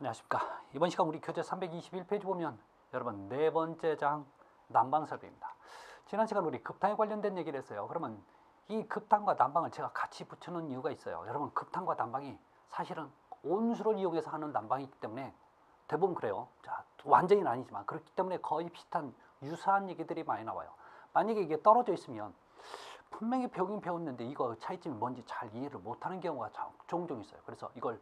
안녕하십니까. 이번 시간 우리 교재 321페이지 보면 여러분 네 번째 장 난방 설비입니다. 지난 시간 우리 급탕에 관련된 얘기를 했어요. 그러면 이 급탕과 난방을 제가 같이 붙여놓은 이유가 있어요. 여러분 급탕과 난방이 사실은 온수를 이용해서 하는 난방이기 때문에 대부분 그래요. 자, 완전히는 아니지만 그렇기 때문에 거의 비슷한 유사한 얘기들이 많이 나와요. 만약에 이게 떨어져 있으면 분명히 배우긴 배웠는데 이거 차이점이 뭔지 잘 이해를 못하는 경우가 종종 있어요. 그래서 이걸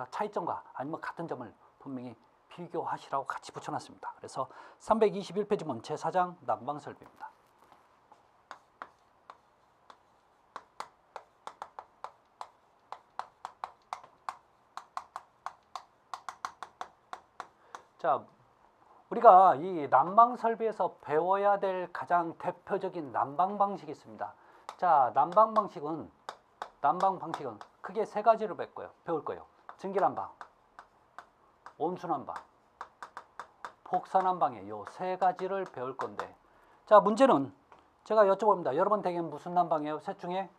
차이점과 아니면 같은 점을 분명히 비교하시라고 같이 붙여놨습니다. 그래서 321페이지 보면 제4장 난방 설비입니다. 자, 우리가 이 난방 설비에서 배워야 될 가장 대표적인 난방 방식이 있습니다. 자, 난방 방식은 크게 세 가지로 배울 거예요. 증기난방, 온수난방, 복사난방의 요 세 가지를 배울 건데, 자, 문제는 제가 여쭤봅니다. 여러분 댁은 무슨 난방이에요? 셋 중에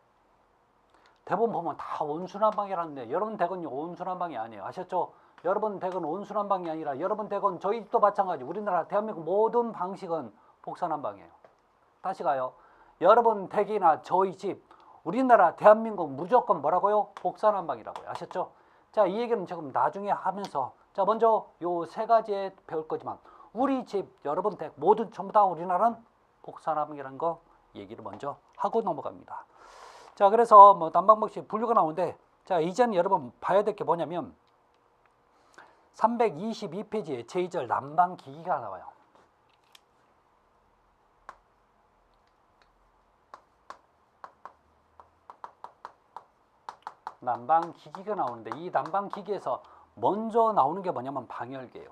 대부분 보면 다 온수난방이라는데 여러분 댁은 온수난방이 아니에요. 아셨죠? 여러분 댁은 온수난방이 아니라 여러분 댁은 저희 집도 마찬가지. 우리나라 대한민국 모든 방식은 복사난방이에요. 다시 가요. 여러분 댁이나 저희 집, 우리나라 대한민국 무조건 뭐라고요? 복사난방이라고요. 아셨죠? 자, 이 얘기는 지금 나중에 하면서, 자, 먼저 요 세 가지에 배울 거지만 우리 집, 여러분 댁 모든 전부 다 우리나라는 복사난방이라는 거 얘기를 먼저 하고 넘어갑니다. 자, 그래서 뭐 난방 방식 분류가 나오는데, 자, 이제는 여러분 봐야 될 게 뭐냐면 322페이지에 제2절 난방 기기가 나와요. 난방 기기가 나오는데 이 난방 기기에서 먼저 나오는 게 뭐냐면 방열기예요.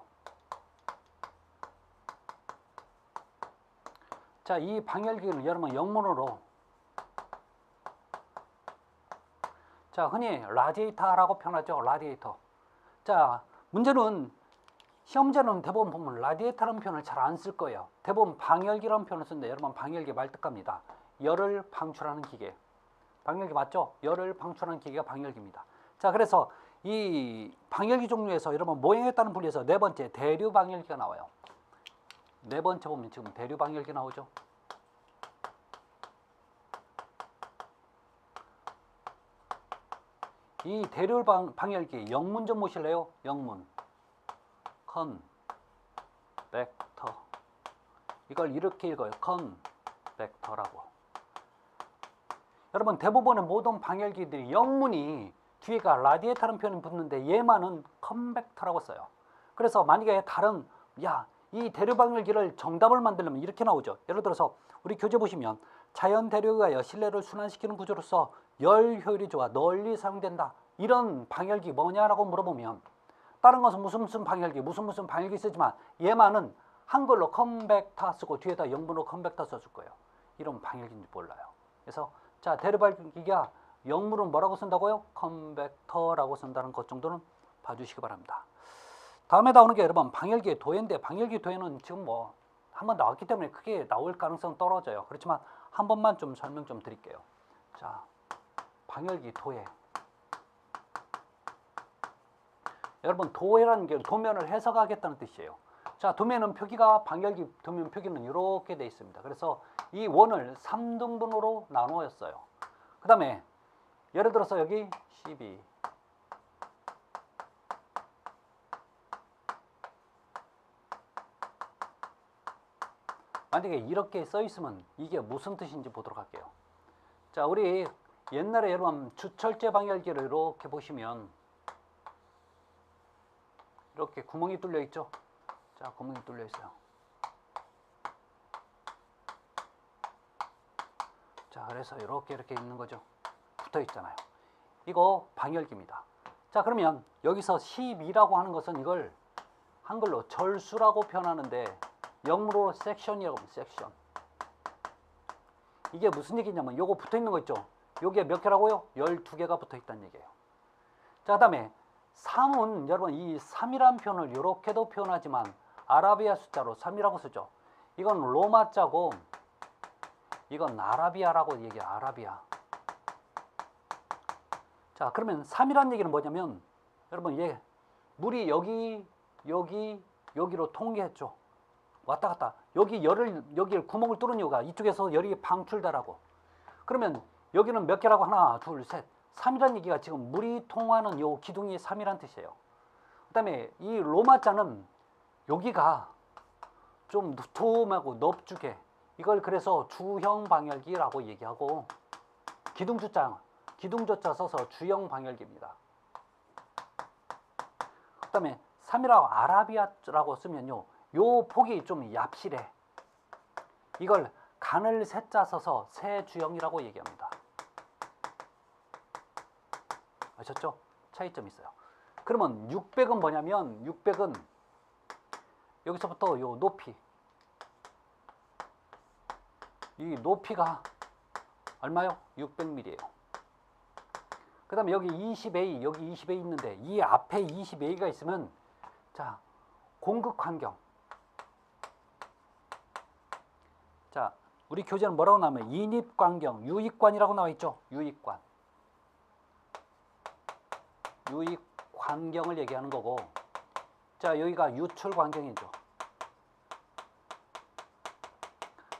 자, 이 방열기는 여러분 영문으로, 자, 흔히 라디에이터라고 표현하죠. 라디에이터. 자, 문제는 시험자는 대부분 보면 라디에이터라는 표현을 잘 안 쓸 거예요. 대부분 방열기라는 표현을 쓰는데 여러분 방열기 말뜻갑니다. 열을 방출하는 기계. 방열기 맞죠? 열을 방출하는 기계가 방열기입니다. 자, 그래서 이 방열기 종류에서 여러분 모형에 따른 분류에서 네 번째 대류 방열기가 나와요. 네 번째 보면 지금 대류 방열기 나오죠. 이 대류 방열기 영문 좀 보실래요? 영문 컨벡터, 이걸 이렇게 읽어요. 컨벡터라고. 여러분 대부분의 모든 방열기들이 영문이 뒤에가 라디에이터라는 표현이 붙는데 얘만은 컨벡터라고 써요. 그래서 만약에 다른, 이 대류 방열기를 정답을 만들려면 이렇게 나오죠. 예를 들어서 우리 교재 보시면 자연 대류가 실내를 순환시키는 구조로서 열 효율이 좋아 널리 사용된다. 이런 방열기 뭐냐라고 물어보면 다른 것은 무슨 방열기 무슨 방열기 쓰지만 얘만은 한글로 컨벡터 쓰고 뒤에다 영문으로 컨벡터 써줄 거예요. 이런 방열기인지 몰라요. 그래서 자, 대류 방열기가 영문으로 뭐라고 쓴다고요? 컨벡터라고 쓴다는 것 정도는 봐주시기 바랍니다. 다음에 나오는 게 여러분 방열기의 도해인데, 방열기 도해는 지금 뭐 한번 나왔기 때문에 크게 나올 가능성 떨어져요. 그렇지만 한 번만 좀 설명 좀 드릴게요. 자, 방열기 도해. 여러분 도해라는 게 도면을 해석하겠다는 뜻이에요. 자, 도면은 표기가 방열기 도면 표기는 이렇게 돼 있습니다. 그래서 이 원을 3등분으로 나누었어요. 그 다음에 예를 들어서 여기 12, 만약에 이렇게 써 있으면 이게 무슨 뜻인지 보도록 할게요. 자, 우리 옛날에 여러분 주철제 방열기를 이렇게 보시면 이렇게 구멍이 뚫려 있죠. 자, 구멍이 뚫려 있어요. 자, 그래서 이렇게 있는 거죠. 붙어 있잖아요. 이거 방열기입니다. 자, 그러면 여기서 12라고 하는 것은 이걸 한글로 절수라고 표현하는데 영문으로 섹션이라고 합니다. 섹션. 이게 무슨 얘기냐면 요거 붙어 있는 거 있죠. 요게 몇 개라고요? 12개가 붙어 있다는 얘기예요. 자, 그다음에 3은 여러분 이 3이라는 표현을 이렇게도 표현하지만 아라비아 숫자로 3이라고 쓰죠. 이건 로마자고 이건 아라비아라고 얘기해요. 아라비아. 자, 그러면 3이라는 얘기는 뭐냐면 여러분 얘 물이 여기로 통계했죠. 왔다 갔다. 여기를 구멍을 뚫은 이유가 이쪽에서 열이 방출되라고. 그러면 여기는 몇 개라고? 하나, 둘, 셋. 3이라는 얘기가 지금 물이 통하는 요 기둥이 3이란 뜻이에요. 그 다음에 이 로마자는 여기가 좀 두툼하고 넙죽해. 이걸 그래서 주형 방열기라고 얘기하고, 기둥조자 써서 주형 방열기입니다. 그 다음에 3이라고 아라비아라고 쓰면요, 요 폭이 좀 얍실해. 이걸 간을 세자 써서 세주형이라고 얘기합니다. 아셨죠? 차이점이 있어요. 그러면 600은 뭐냐면, 600은 여기서부터 요 높이, 이 높이가 얼마요? 600mm예요. 그 다음에 여기 20A, 여기 20A 있는데 이 앞에 20A가 있으면, 자, 공극 환경. 자, 우리 교재는 뭐라고 나오면 인입광경, 유입관이라고 나와 있죠. 유입관. 유입환경을 얘기하는 거고, 자, 여기가 유출환경이죠.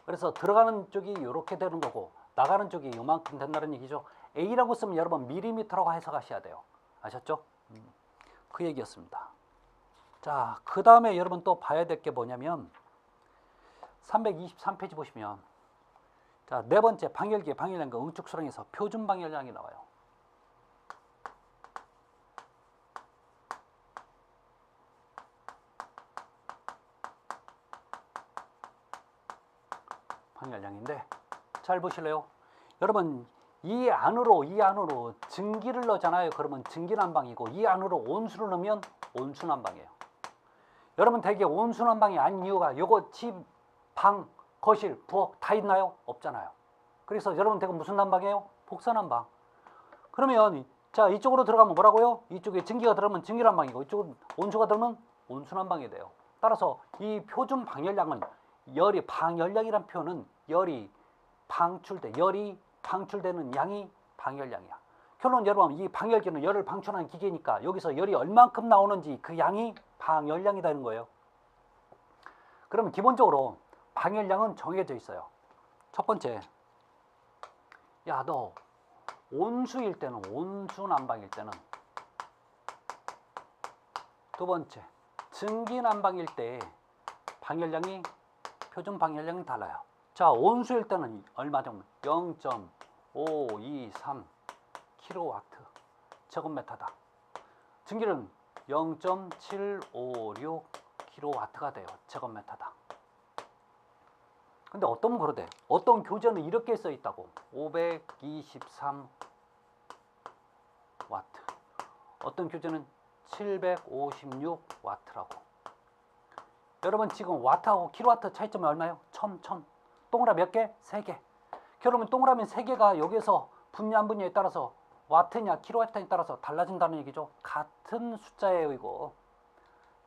그래서 들어가는 쪽이 이렇게 되는 거고 나가는 쪽이 요만큼 된다는 얘기죠. A라고 쓰면 여러분 밀리미터라고 해석하셔야 돼요. 아셨죠? 그 얘기였습니다. 자, 그 다음에 여러분 또 봐야 될 게 뭐냐면 323페이지 보시면, 자, 네 번째 방열기의 방열량과 응축 수량에서 표준 방열량이 나와요. 방열량인데 잘 보실래요? 여러분 이 안으로 증기를 넣잖아요. 그러면 증기난방이고, 이 안으로 온수를 넣으면 온수난방이에요. 여러분 대개 온수난방이 아닌 이유가, 요거 집, 방, 거실, 부엌 다 있나요? 없잖아요. 그래서 여러분 대개 무슨 난방이에요? 복사난방. 그러면 자, 이쪽으로 들어가면 뭐라고요? 이쪽에 증기가 들어가면 증기난방이고, 이쪽으로 온수가 들어가면 온수난방이 돼요. 따라서 이 표준 방열량은 방열량이란 표현은 열이 방출되는 양이 방열량이야. 결론 여러분, 이 방열기는 열을 방출하는 기계니까 여기서 열이 얼만큼 나오는지 그 양이 방열량이라는 거예요. 그러면 기본적으로 방열량은 정해져 있어요. 첫 번째, 야, 너 온수일 때는, 온수난방일 때는. 두 번째, 증기난방일 때 방열량이, 표준 방열량이 달라요. 자, 온수일 때는 얼마 정도? 0.523 kW 제곱미터다. 증기는 0.756 kW가 돼요. 제곱미터다. 근데 어떤 분 그러대. 어떤 교재는 이렇게 써 있다고. 523 와트. 어떤 교재는 756 와트라고. 여러분 지금 와트하고 킬로와트 차이점이 얼마예요? 1000. 동그라미 몇 개? 3개. 그러면 동그라미 3개가 여기서 분야 안 분야에 따라서 와트냐 킬로와트에 따라서 달라진다는 얘기죠. 같은 숫자예요.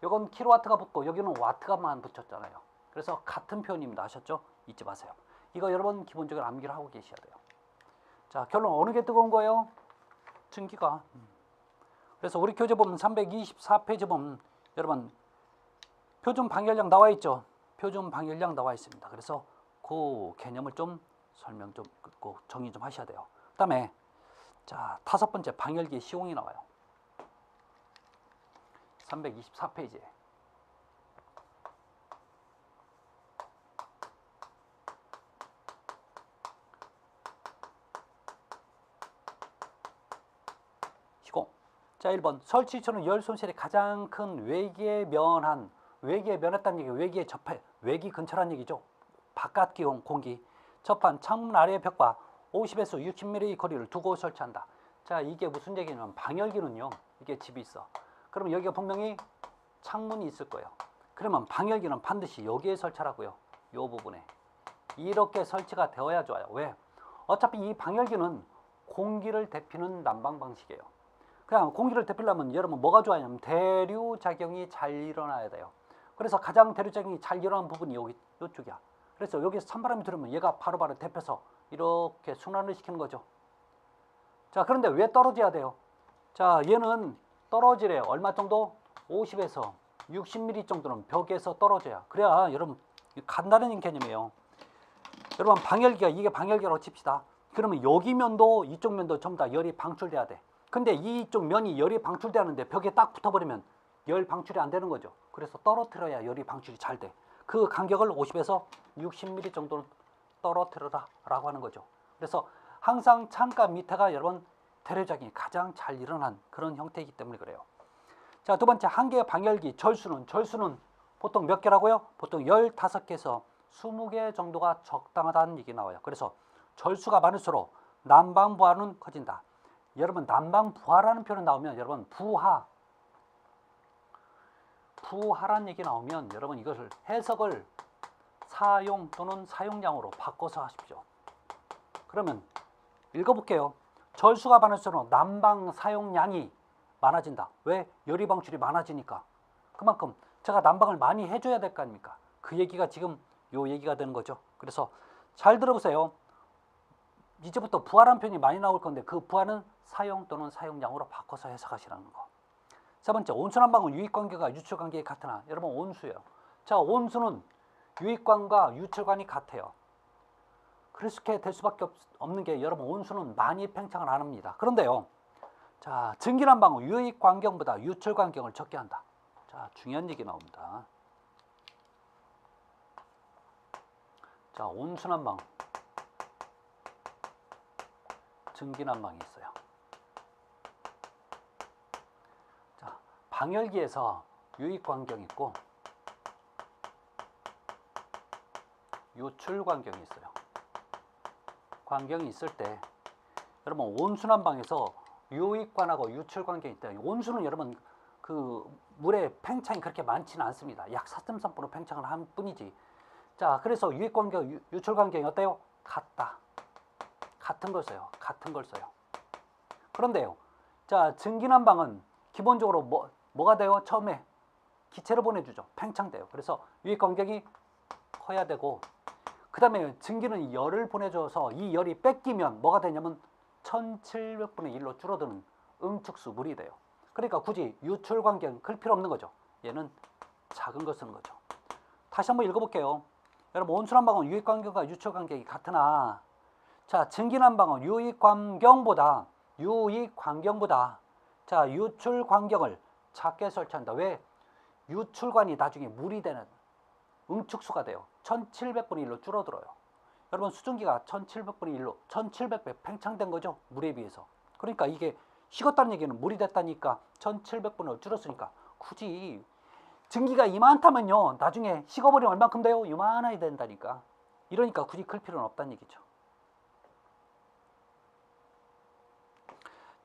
이건 킬로와트가 붙고 여기는 와트가만 붙였잖아요. 그래서 같은 표현입니다. 아셨죠? 잊지 마세요. 이거 여러분 기본적으로 암기를 하고 계셔야 돼요. 자, 결론 어느 게 뜨거운 거예요? 증기가. 그래서 우리 교재 보면 324페이지 보면 여러분 표준 방열량 나와 있죠. 표준 방열량 나와 있습니다. 그래서 그 개념을 좀 설명 좀 정의 좀 하셔야 돼요. 그 다음에 자, 다섯 번째 방열기의 시공이 나와요. 324페이지에. 시공. 자, 1번 설치처는 열 손실이 가장 큰 외기에 면했다는 얘기, 외기에 접해, 외기 근처란 얘기죠. 바깥 기온, 공기 접한 창문 아래의 벽과 50에서 60mm의 거리를 두고 설치한다. 자, 이게 무슨 얘기냐면 방열기는요, 이게 집이 있어. 그러면 여기가 분명히 창문이 있을 거예요. 그러면 방열기는 반드시 여기에 설치하라고요. 이 부분에 이렇게 설치가 되어야 좋아요. 왜? 어차피 이 방열기는 공기를 데피는 난방 방식이에요. 그냥 공기를 데피려면 여러분 뭐가 좋아하냐면 대류작용이 잘 일어나야 돼요. 그래서 가장 대류작용이 잘 일어나는 부분이 이쪽이야. 그래서 여기서 찬바람이 들어오면 얘가 바로바로 데펴서 이렇게 순환을 시키는 거죠. 자, 그런데 왜 떨어져야 돼요? 자, 얘는 떨어지래요. 얼마 정도? 50에서 60mm 정도는 벽에서 떨어져야. 그래야 여러분 간단한 개념이에요. 여러분 방열기가 이게 방열기라고 칩시다. 그러면 여기 면도 이쪽 면도 전부 다 열이 방출돼야 돼. 근데 이쪽 면이 열이 방출되는데 벽에 딱 붙어버리면 열 방출이 안 되는 거죠. 그래서 떨어뜨려야 열이 방출이 잘 돼. 그 간격을 50에서 60mm 정도는 떨어뜨려라 라고 하는 거죠. 그래서 항상 창가 밑에가 여러분 대려작용이 가장 잘 일어난 그런 형태이기 때문에 그래요. 자, 두 번째 한 개의 방열기 절수는 보통 몇 개라고요? 보통 15개에서 20개 정도가 적당하다는 얘기 나와요. 그래서 절수가 많을수록 난방부하는 커진다. 여러분 난방부하라는 표현 나오면 여러분 부하라는 얘기 나오면 여러분 이것을 해석을 사용 또는 사용량으로 바꿔서 하십시오. 그러면 읽어볼게요. 절수가 많을수록 난방 사용량이 많아진다. 왜? 열이 방출이 많아지니까. 그만큼 제가 난방을 많이 해줘야 될 거 아닙니까? 그 얘기가 지금 요 얘기가 되는 거죠. 그래서 잘 들어보세요. 이제부터 부하라는 표현이 많이 나올 건데 그 부하는 사용 또는 사용량으로 바꿔서 해석하시라는 거. 세 번째, 온수난방은 유입관계가 유출관계가 같으나 여러분 온수예요. 자, 온수는 유입관과 유출관이 같아요. 그렇게 될 수밖에 없는 게 여러분 온수는 많이 팽창을 안 합니다. 그런데요, 자, 증기난방은 유입관경보다 유출관경을 적게 한다. 자, 중요한 얘기 나옵니다. 자, 온수난방, 증기난방이 있어요. 자, 방열기에서 유입관경이 있고 유출관경이 있어요. 관경이 있을 때 여러분 온수난방에서 유입관하고 유출관경이 있다. 온수는 여러분 그 물의 팽창이 그렇게 많지는 않습니다. 약 4.3% 팽창을 한 뿐이지. 자, 그래서 유입관경, 유출관경이 어때요? 같은 걸 써요. 같은 걸 써요. 그런데요, 자, 증기난방은 기본적으로 뭐가 돼요? 처음에 기체를 보내주죠. 팽창돼요. 그래서 유입관경이 커야 되고, 그 다음에 증기는 열을 보내줘서 이 열이 뺏기면 뭐가 되냐면 1700분의 1로 줄어드는 응축수 물이 돼요. 그러니까 굳이 유출관경 클 필요 없는 거죠. 얘는 작은 거 쓰는 거죠. 다시 한번 읽어볼게요. 여러분 온수난방은 유입관경과 유출관경이 같으나, 자, 증기난방은 유입관경보다 자, 유출관경을 작게 설치한다. 왜? 유출관이 나중에 물이 되는 응축수가 돼요. 1700분의 1로 줄어들어요. 여러분 수증기가 1700분의 1로 1700배 팽창된 거죠. 물에 비해서. 그러니까 이게 식었다는 얘기는 물이 됐다니까 1700분의 1로 줄었으니까 굳이 증기가 이만하면요 나중에 식어버리면 얼만큼 돼요? 이만하게 된다니까. 이러니까 굳이 클 필요는 없다는 얘기죠.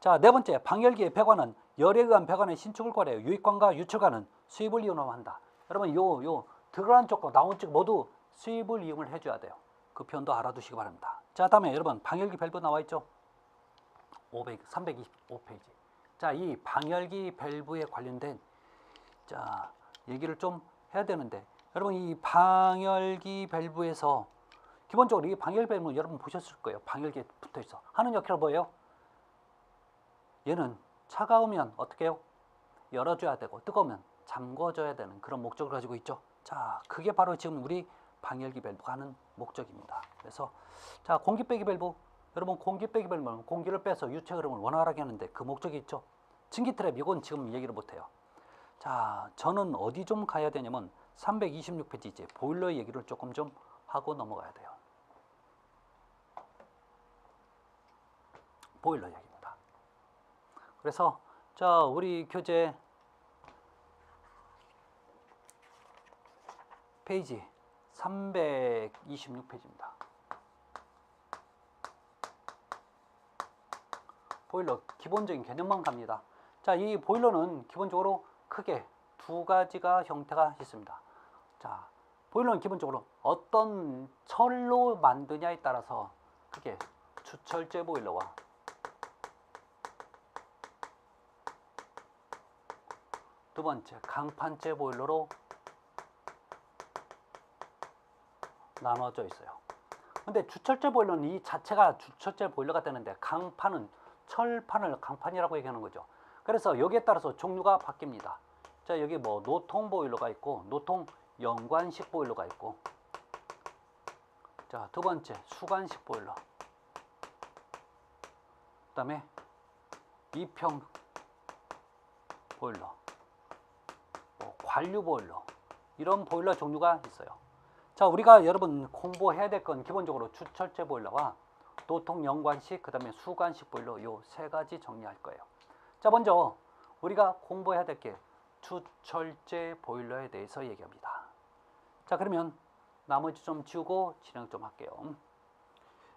자, 네 번째, 방열기의 배관은 열에 의한 배관의 신축을 고려해요. 유입관과 유출관은 수입을 이용한다. 여러분 요 들어간 쪽과 나온 쪽 모두 수입을 이용을 해줘야 돼요. 그 표현도 알아두시기 바랍니다. 자, 다음에 여러분 방열기 밸브 나와 있죠? 325페이지. 자, 이 방열기 밸브에 관련된 자 얘기를 좀 해야 되는데, 여러분 이 방열기 밸브에서 기본적으로 이 방열기 밸브는 여러분 보셨을 거예요. 방열기에 붙어 있어. 하는 역할은 뭐예요? 얘는 차가우면 어떻게 해요? 열어줘야 되고 뜨거우면 잠궈줘야 되는 그런 목적을 가지고 있죠. 자, 그게 바로 지금 우리 방열기 밸브가 하는 목적입니다. 그래서 자, 공기 빼기 밸브. 여러분 공기 빼기 밸브는 공기를 빼서 유체 흐름을 원활하게 하는데 그 목적이 있죠. 증기 트랩 이건 지금 얘기를 못해요. 자, 저는 어디 좀 가야 되냐면 326페이지 이제 보일러 얘기를 조금 좀 하고 넘어가야 돼요. 보일러 얘기입니다. 그래서 자, 우리 교재 페이지 326페이지입니다. 보일러 기본적인 개념만 갑니다. 자, 이 보일러는 기본적으로 크게 두 가지가 형태가 있습니다. 자, 보일러는 기본적으로 어떤 철로 만드냐에 따라서 크게 주철제 보일러와 두 번째 강판제 보일러로 나눠져 있어요. 근데 주철제 보일러는 이 자체가 주철제 보일러가 되는데 강판은 철판을 강판이라고 얘기하는 거죠. 그래서 여기에 따라서 종류가 바뀝니다. 자, 여기 뭐 노통 보일러가 있고 노통 연관식 보일러가 있고, 자, 두 번째 수관식 보일러, 그 다음에 이평 보일러, 뭐 관류 보일러, 이런 보일러 종류가 있어요. 자, 우리가 여러분 공부해야 될 건 기본적으로 주철제 보일러와 노통 연관식, 그 다음에 수관식 보일러, 요 세 가지 정리할 거예요. 자, 먼저 우리가 공부해야 될 게 주철제 보일러에 대해서 얘기합니다. 자, 그러면 나머지 좀 지우고 진행 좀 할게요.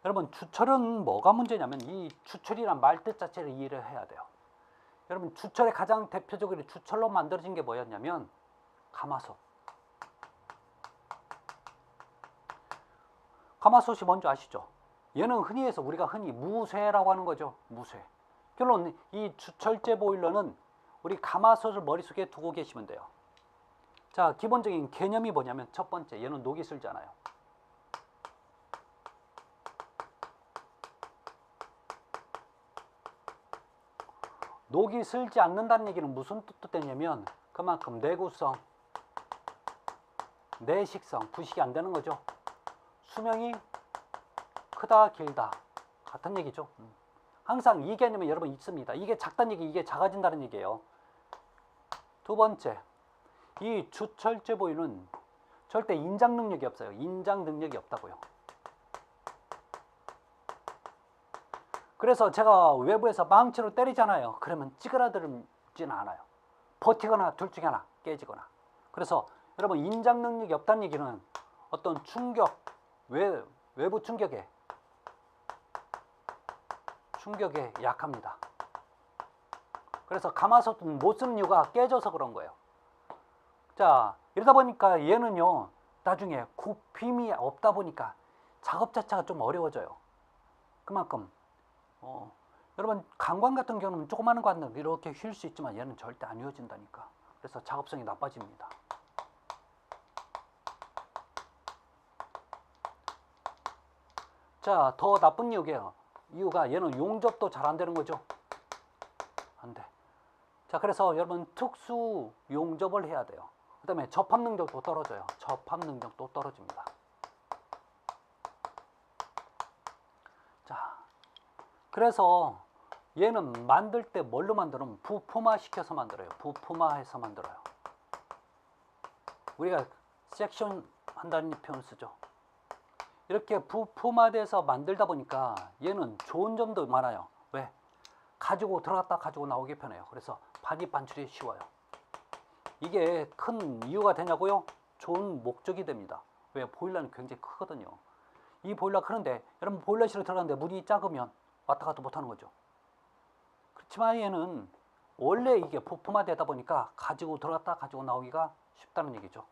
여러분, 주철은 뭐가 문제냐면 이 주철이란 말 뜻 자체를 이해를 해야 돼요. 여러분, 주철의 가장 대표적으로 주철로 만들어진 게 뭐였냐면 가마솥. 가마솥이 뭔지 아시죠? 얘는 흔히 해서 우리가 흔히 무쇠라고 하는 거죠. 무쇠. 결론, 이 주철제 보일러는 우리 가마솥을 머릿속에 두고 계시면 돼요. 자, 기본적인 개념이 뭐냐면 첫 번째, 얘는 녹이 슬잖아요. 녹이 슬지 않는다는 얘기는 무슨 뜻도 되냐면 그만큼 내구성, 내식성, 부식이 안 되는 거죠. 수명이 크다, 길다, 같은 얘기죠. 항상 이 개념이 여러분 있습니다. 이게 작다는 얘기, 이게 작아진다는 얘기예요. 두 번째, 이 주철제 보일러는 절대 인장 능력이 없어요. 인장 능력이 없다고요. 그래서 제가 외부에서 망치로 때리잖아요. 그러면 찌그러들지는 않아요. 버티거나 둘 중에 하나, 깨지거나. 그래서 여러분, 인장 능력이 없다는 얘기는 어떤 충격, 외부 충격에 약합니다. 그래서 가마솥은 못 쓰는 이유가 깨져서 그런 거예요. 자, 이러다 보니까 얘는요, 나중에 굽힘이 없다 보니까 작업 자체가 좀 어려워져요. 그만큼 여러분, 강관 같은 경우는 조그마한 관은 이렇게 휠 수 있지만 얘는 절대 안 휘어진다니까. 그래서 작업성이 나빠집니다. 자, 더 나쁜 이유가 얘는 용접도 잘 안 되는 거죠. 안 돼. 자, 그래서 여러분 특수 용접을 해야 돼요. 그 다음에 접합 능력도 떨어져요. 접합 능력도 떨어집니다. 자, 그래서 얘는 만들 때 뭘로 만들면 부품화 시켜서 만들어요. 부품화해서 만들어요. 우리가 섹션 한다는 표현 쓰죠. 이렇게 부품화돼서 만들다 보니까 얘는 좋은 점도 많아요. 왜? 가지고 들어갔다 가지고 나오기 편해요. 그래서 반입 반출이 쉬워요. 이게 큰 이유가 되냐고요? 좋은 목적이 됩니다. 왜? 보일러는 굉장히 크거든요. 이 보일러가 크는데 여러분, 보일러실에 들어갔는데 문이 작으면 왔다 갔다 못하는 거죠. 그렇지만 얘는 원래 이게 부품화 되다 보니까 가지고 들어갔다 가지고 나오기가 쉽다는 얘기죠.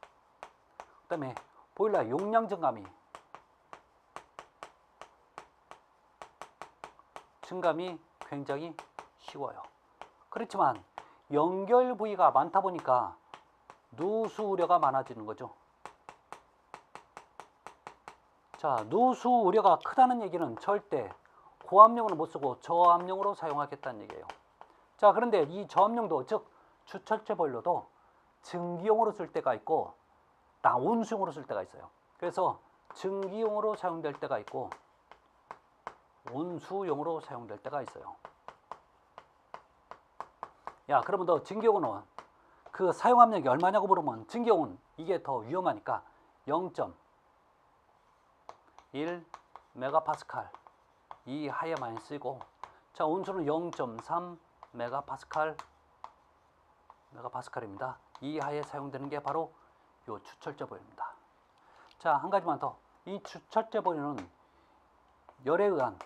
그 다음에 보일러 용량 증감이 굉장히 쉬워요. 그렇지만 연결 부위가 많다 보니까 누수 우려가 많아지는 거죠. 자, 누수 우려가 크다는 얘기는 절대 고압용으로 못 쓰고 저압용으로 사용하겠다는 얘기예요. 자, 그런데 이 저압용도, 즉 주철제 보일러도 증기용으로 쓸 때가 있고 온수용으로 쓸 때가 있어요. 그래서 증기용으로 사용될 때가 있고 온수용으로 사용될 때가 있어요. 야, 그러면 너 증기용은 그 사용 압력이 얼마냐고 물으면 증기용은 이게 더 위험하니까 0.1 메가파스칼 이하에만 쓰고, 자, 온수는 0.3 메가파스칼입니다. 이하에 사용되는 게 바로 요 주철제 보일러입니다. 자, 한 가지만 더. 이 주철제 보일러는 열에 의한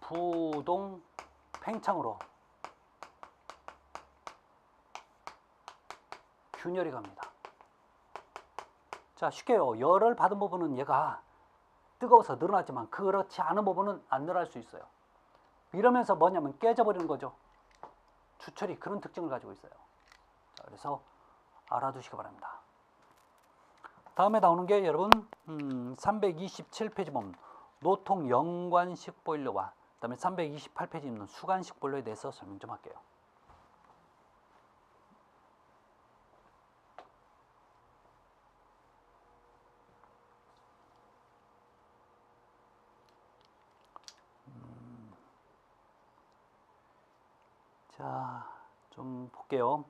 부동 팽창으로 균열이 갑니다. 자, 쉽게요. 열을 받은 부분은 얘가 뜨거워서 늘어나지만 그렇지 않은 부분은 안 늘어날 수 있어요. 이러면서 뭐냐면 깨져버리는 거죠. 주철이 그런 특징을 가지고 있어요. 자, 그래서 알아두시기 바랍니다. 다음에 나오는 게 여러분 327페이지 보면 노통 연관식 보일러와 그다음에 328페이지 있는 수간식 보일러에 대해서 설명 좀 할게요. 자, 좀 볼게요.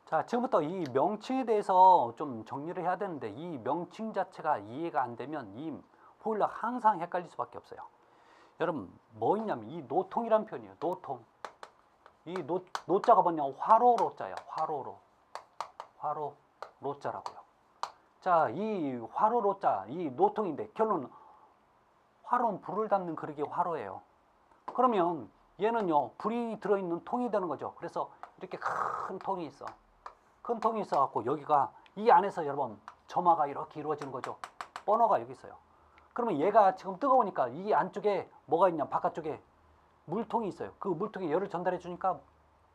자, 지금부터 이 명칭에 대해서 좀 정리를 해야 되는데 이 명칭 자체가 이해가 안 되면 이 보일러 항상 헷갈릴 수밖에 없어요. 여러분 뭐 있냐면 이 노통이란 표현이에요. 노통. 이 노자가 뭐냐? 화로로자예요. 화로로자라고요. 자, 이 화로로자, 이 노통인데 결론 화로는 불을 담는 그릇이 화로예요. 그러면 얘는요 불이 들어있는 통이 되는 거죠. 그래서 이렇게 큰 통이 있어. 큰 통이 있어갖고 여기가 이 안에서 여러분 점화가 이렇게 이루어지는 거죠. 버너가 여기 있어요. 그러면 얘가 지금 뜨거우니까 이 안쪽에 뭐가 있냐? 바깥쪽에 물통이 있어요. 그 물통에 열을 전달해 주니까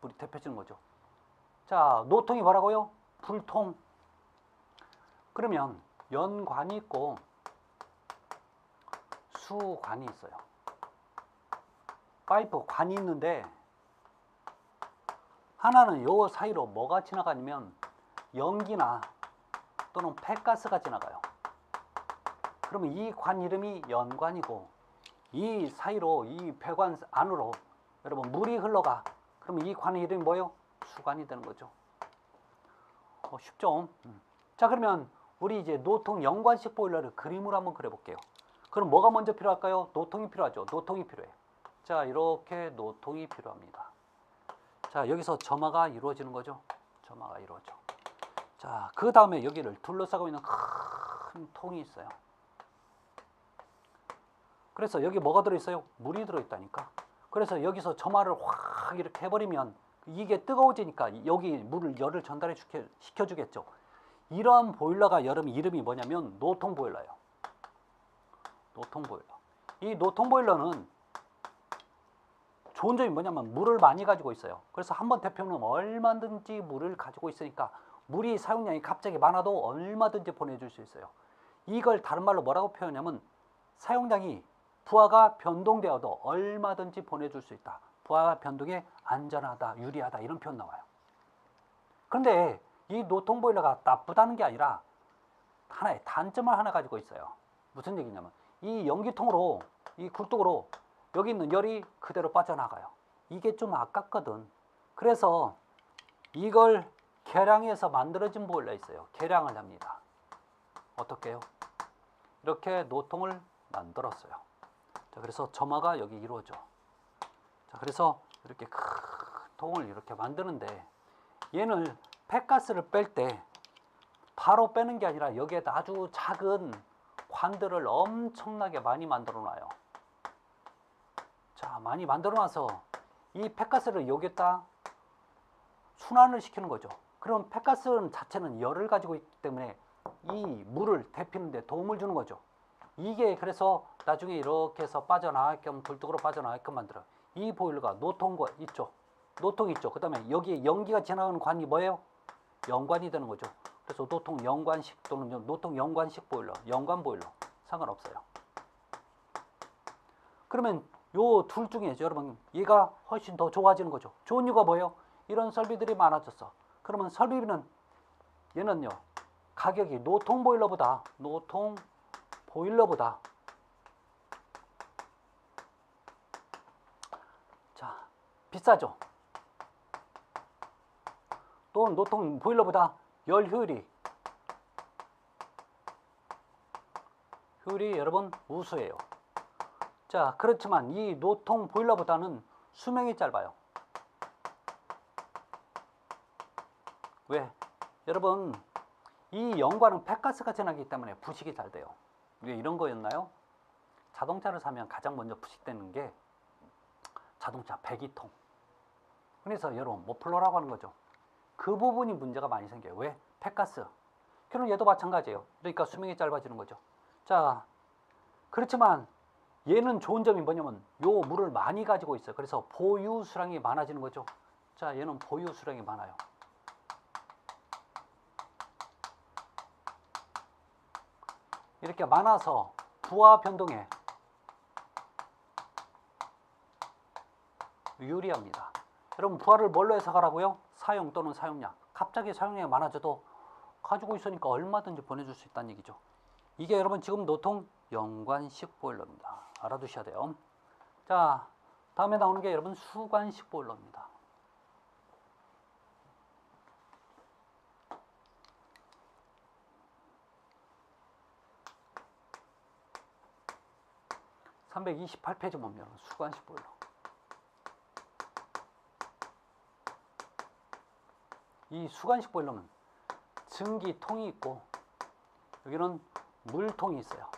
물이 데펴지는 거죠. 자, 노통이 뭐라고요? 불통. 그러면 연관이 있고 수관이 있어요. 파이프 관이 있는데 하나는 요 사이로 뭐가 지나가냐면 연기나 또는 폐가스가 지나가요. 그러면 이 관 이름이 연관이고 이 사이로 이 배관 안으로 여러분 물이 흘러가. 그러면 이 관의 이름이 뭐예요? 수관이 되는 거죠. 쉽죠? 자, 그러면 우리 이제 노통 연관식 보일러를 그림으로 한번 그려볼게요. 그럼 뭐가 먼저 필요할까요? 노통이 필요하죠. 노통이 필요해. 자, 이렇게 노통이 필요합니다. 자, 여기서 점화가 이루어지는 거죠. 점화가 이루어져. 자, 그 다음에 여기를 둘러싸고 있는 큰 통이 있어요. 그래서 여기 뭐가 들어있어요? 물이 들어있다니까. 그래서 여기서 점화를 확 이렇게 해버리면 이게 뜨거워지니까 여기 물을 열을 전달해 시켜주겠죠. 이러한 보일러가 여러분 이름이 뭐냐면 노통 보일러예요. 노통 보일러. 이 노통 보일러는 좋은 점이 뭐냐면 물을 많이 가지고 있어요. 그래서 한번 데펴놓으면 얼마든지 물을 가지고 있으니까 물이 사용량이 갑자기 많아도 얼마든지 보내줄 수 있어요. 이걸 다른 말로 뭐라고 표현하냐면 사용량이 부하가 변동되어도 얼마든지 보내줄 수 있다. 부하 변동에 안전하다, 유리하다 이런 표현 나와요. 그런데 이 노통 보일러가 나쁘다는 게 아니라 하나의 단점을 하나 가지고 있어요. 무슨 얘기냐면 이 연기통으로 이 굴뚝으로 여기 있는 열이 그대로 빠져나가요. 이게 좀 아깝거든. 그래서 이걸 계량해서 만들어진 보일러 있어요. 계량을 합니다. 어떻게 해요? 이렇게 노통을 만들었어요. 자, 그래서 점화가 여기 이루어져. 자, 그래서 이렇게 큰 통을 이렇게 만드는데 얘는 폐가스를 뺄 때 바로 빼는 게 아니라 여기에다 아주 작은 관들을 엄청나게 많이 만들어 놔요. 자, 많이 만들어 놔서 이 폐가스를 여기에다 순환을 시키는 거죠. 그럼 폐가스 자체는 열을 가지고 있기 때문에 이 물을 데피는 데 도움을 주는 거죠. 이게 그래서 나중에 이렇게 해서 빠져나가게끔 굴뚝으로 빠져나가게끔 만들어요. 이 보일러가 노통과 있죠. 노통이 있죠. 그 다음에 여기에 연기가 지나가는 관이 뭐예요? 연관이 되는 거죠. 그래서 노통 연관식 또는 노통 연관식 보일러, 연관 보일러 상관없어요. 그러면 요 둘 중에 여러분 얘가 훨씬 더 좋아지는 거죠. 좋은 이유가 뭐예요? 이런 설비들이 많아졌어. 그러면 설비는 얘는요 가격이 노통 보일러보다 자 비싸죠. 또 노통 보일러보다 열 효율이 여러분 우수해요. 자, 그렇지만 이 노통 보일러보다는 수명이 짧아요. 왜? 여러분 이 연관은 폐가스가 지나기 때문에 부식이 잘 돼요. 왜 이런 거였나요? 자동차를 사면 가장 먼저 부식되는 게 자동차 배기통. 그래서 여러분 머플러라고 하는 거죠. 그 부분이 문제가 많이 생겨요. 왜? 폐가스. 그럼 얘도 마찬가지예요. 그러니까 수명이 짧아지는 거죠. 자, 그렇지만 얘는 좋은 점이 뭐냐면 요 물을 많이 가지고 있어요. 그래서 보유 수량이 많아지는 거죠. 자, 얘는 보유 수량이 많아요. 이렇게 많아서 부하 변동에 유리합니다. 여러분, 부하를 뭘로 해석하라고요? 사용 또는 사용량. 갑자기 사용량이 많아져도 가지고 있으니까 얼마든지 보내줄 수 있다는 얘기죠. 이게 여러분 지금 노통 연관식 보일러입니다. 알아두셔야 돼요. 자, 다음에 나오는 게 여러분 수관식 보일러입니다. (328페이지) 보면 수관식 보일러. 이 수관식 보일러는 증기통이 있고 여기는 물통이 있어요.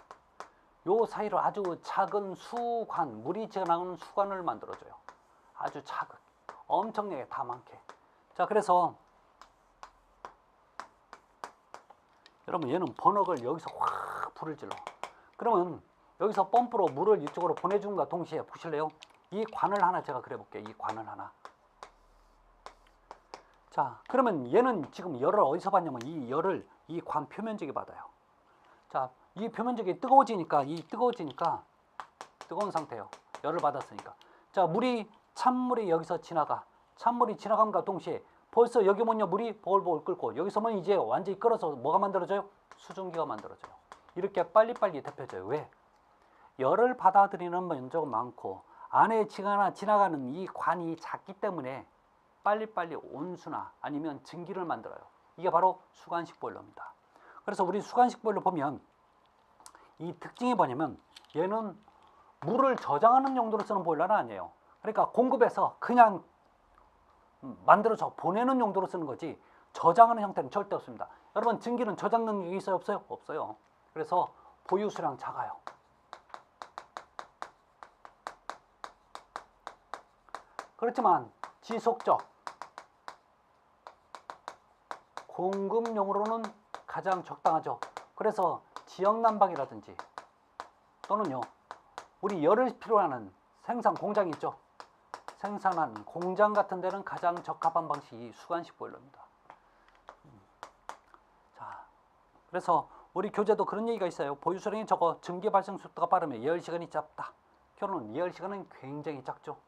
요 사이로 아주 작은 수관, 물이 지나가는 수관을 만들어줘요. 아주 작은, 엄청나게 다 많게. 자, 그래서 여러분 얘는 번역을 여기서 확 불을 질러. 그러면 여기서 펌프로 물을 이쪽으로 보내준과 동시에 보실래요? 이 관을 하나 제가 그려볼게요. 이 관을 하나. 자, 그러면 얘는 지금 열을 어디서 받냐면 이 열을 이 관 표면적이 받아요. 자, 이 표면적이 뜨거워지니까 뜨거운 상태예요. 열을 받았으니까. 자, 찬물이 여기서 지나가. 찬물이 지나감과 동시에 벌써 여기 뭐냐 물이 보글보글 끓고 여기서 뭐 이제 완전히 끓어서 뭐가 만들어져요? 수증기가 만들어져요. 이렇게 빨리빨리 데펴져요. 왜? 열을 받아들이는 면적은 많고 안에 지나가는 이 관이 작기 때문에 빨리빨리 온수나 아니면 증기를 만들어요. 이게 바로 수관식 보일러입니다. 그래서 우리 수관식 보일러 보면 이 특징이 뭐냐면 얘는 물을 저장하는 용도로 쓰는 보일러는 아니에요. 그러니까 공급해서 그냥 만들어서 보내는 용도로 쓰는 거지 저장하는 형태는 절대 없습니다. 여러분, 증기는 저장 능력이 있어요? 없어요? 없어요. 그래서 보유 수량 작아요. 그렇지만 지속적 공급용으로는 가장 적당하죠. 그래서 지역 난방이라든지 또는요 우리 열을 필요로 하는 생산 공장이 있죠. 생산하는 공장 같은 데는 가장 적합한 방식이 수관식 보일러입니다. 자, 그래서 우리 교재도 그런 얘기가 있어요. 보유 수량이 적어 증기 발생 속도가 빠르면 예열 시간이 짧다. 결론은 예열 시간은 굉장히 작죠.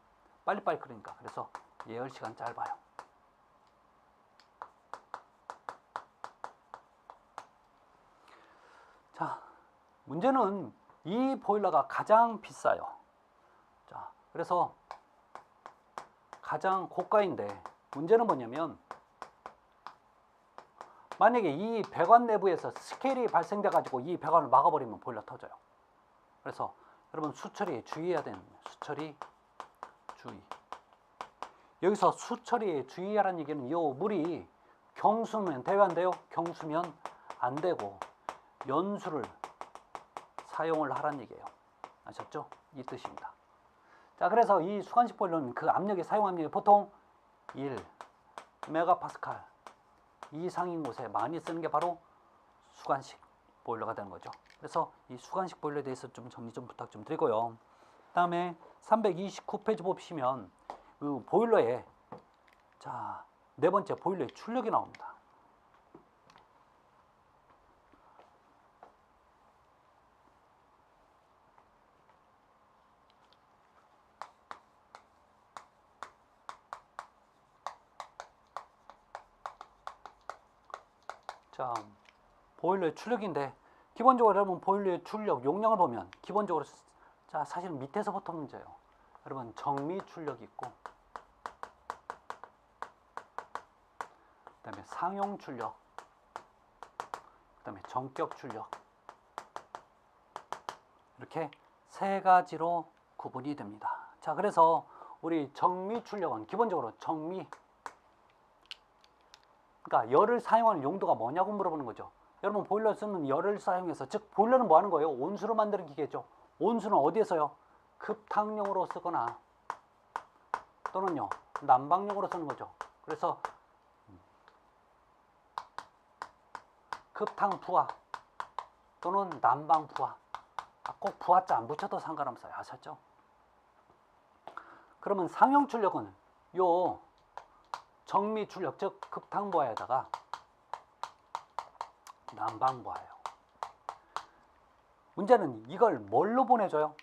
빨리빨리 끓으니까. 그래서 예열 시간 짧아요. 자, 문제는 이 보일러가 가장 비싸요. 자, 그래서 가장 고가인데 문제는 뭐냐면 만약에 이 배관 내부에서 스케일이 발생돼 가지고 이 배관을 막아버리면 보일러 터져요. 그래서 여러분 수처리에 주의해야 되는 수처리 주의. 여기서 수처리에 주의하라는 얘기는 이 물이 경수면 돼야 안 돼요? 경수면 안 되고 연수를 사용을 하라는 얘기예요. 아셨죠? 이 뜻입니다. 자, 그래서 이 수관식 보일러는 그 압력의 사용 압력이 보통 1메가파스칼 이상인 곳에 많이 쓰는 게 바로 수관식 보일러가 되는 거죠. 그래서 이 수관식 보일러에 대해서 좀 정리 좀 부탁 좀 드리고요. 다음에 329페이지 보시면 그 보일러에 자, 네 번째 보일러의 출력이 나옵니다. 자, 보일러의 출력인데 기본적으로 여러분 보일러의 출력 용량을 보면 기본적으로 자, 사실 밑에서부터 문제예요. 여러분 정미 출력이 있고 그다음에 상용 출력, 그다음에 전격 출력 이렇게 세 가지로 구분이 됩니다. 자, 그래서 우리 정미 출력은 기본적으로 그러니까 열을 사용하는 용도가 뭐냐고 물어보는 거죠. 여러분 보일러 쓰는 열을 사용해서 즉 보일러는 뭐 하는 거예요? 온수로 만드는 기계죠. 온수는 어디에서요? 급탕용으로 쓰거나 또는요 난방용으로 쓰는 거죠. 그래서 급탕 부하 또는 난방 부하 꼭 부하자 안 붙여도 상관없어요. 아셨죠? 그러면 상용 출력은 요 정미 출력, 즉 극탕부하에다가 난방부하예요. 문제는 이걸 뭘로 보내줘요?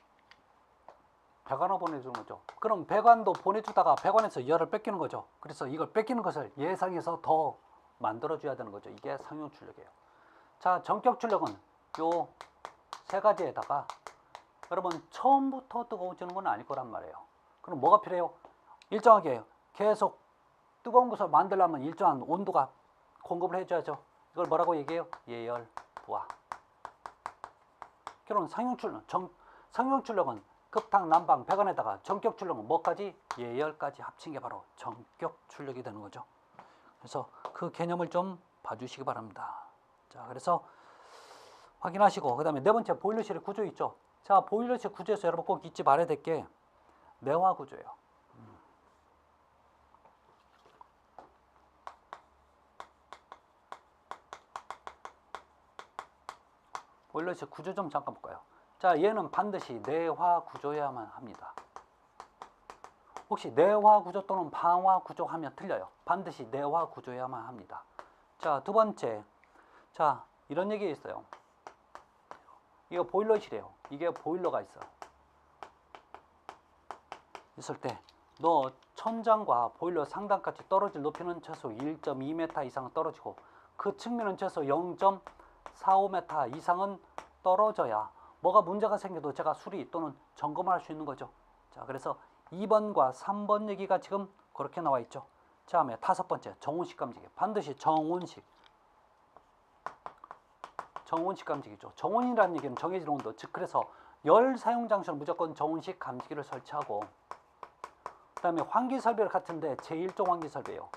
배관으로 보내주는 거죠. 그럼 배관도 보내주다가 배관에서 열을 뺏기는 거죠. 그래서 이걸 뺏기는 것을 예상해서 더 만들어줘야 되는 거죠. 이게 상용 출력이에요. 자, 전격 출력은 요 세 가지에다가 여러분 처음부터 뜨거워지는 건 아닐 거란 말이에요. 그럼 뭐가 필요해요? 일정하게 계속 뜨거운 것을 만들려면 일정한 온도가 공급을 해줘야죠. 이걸 뭐라고 얘기해요? 예열, 부하. 결론 상용 출력은 급탕, 난방, 배관에다가 전격 출력은 뭐까지? 예열까지 합친 게 바로 전격 출력이 되는 거죠. 그래서 그 개념을 좀 봐주시기 바랍니다. 자, 그래서 확인하시고, 그 다음에 네 번째 보일러실의 구조 있죠. 자, 보일러실 구조에서 여러분 꼭 잊지 말아야 될 게 내화 구조예요. 보일러실 구조 좀 잠깐 볼까요? 자, 얘는 반드시 내화 구조여야만 합니다. 혹시 내화 구조 또는 방화 구조 하면 틀려요. 반드시 내화 구조여야만 합니다. 자, 두 번째. 자, 이런 얘기 있어요. 이거 보일러실이에요. 이게 보일러가 있어. 있을 때 너 천장과 보일러 상단까지 떨어질 높이는 최소 1.2m 이상 떨어지고 그 측면은 최소 0.45m 이상은 떨어져야 뭐가 문제가 생겨도 제가 수리 또는 점검을 할 수 있는 거죠. 자, 그래서 2번과 3번 얘기가 지금 그렇게 나와 있죠. 다음에 다섯 번째, 정온식 감지기. 반드시 정온식 감지기죠. 정온이라는 얘기는 정해진 온도, 즉 그래서 열 사용 장소는 무조건 정온식 감지기를 설치하고, 그 다음에 환기 설비를 같은데 제1종 환기 설비예요.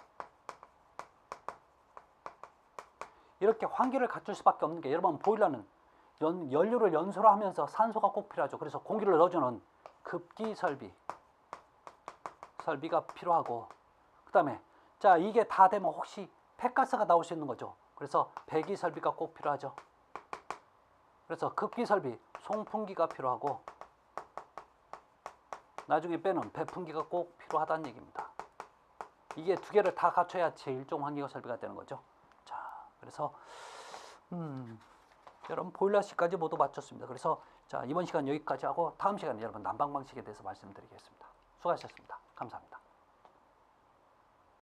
이렇게 환기를 갖출 수밖에 없는 게, 여러분 보일러는 연료를 연소를 하면서 산소가 꼭 필요하죠. 그래서 공기를 넣어주는 급기 설비가 필요하고, 그 다음에 자, 이게 다 되면 혹시 폐가스가 나올 수 있는 거죠. 그래서 배기 설비가 꼭 필요하죠. 그래서 급기 설비, 송풍기가 필요하고, 나중에 빼는 배풍기가 꼭 필요하다는 얘기입니다. 이게 두 개를 다 갖춰야 제1종 환기 설비가 되는 거죠. 자, 그래서 여러분 보일러실까지 모두 마쳤습니다. 그래서 자, 이번 시간 여기까지 하고 다음 시간에 여러분 난방 방식에 대해서 말씀드리겠습니다. 수고하셨습니다. 감사합니다.